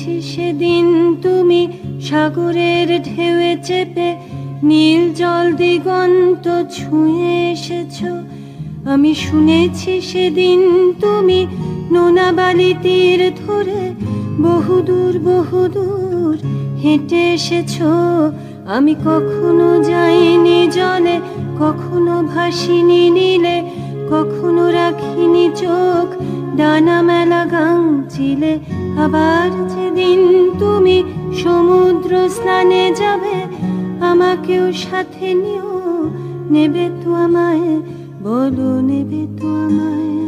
শুনেছি সেদিন তুমি সাগরের ঢেউয়ে চেপে নীল জল দিগন্ত ছুঁয়ে এসেছো। আমি শুনেছি সেদিন তুমি নোনা বালি তীর ধরে বহুদূর বহুদূর হেঁটে এসেছো। আমি কখনো যাইনি জলে, কখনো ভাসিনি নীলে, কখনো রাখিনি চোখ ডানা মেলা গাংচিলে। আবার যেদিন তুমি সমুদ্র স্নানে যাবে, আমাকেও সাথে নিও, নেবে তো আমায়, বলো নেবে তো আমায়।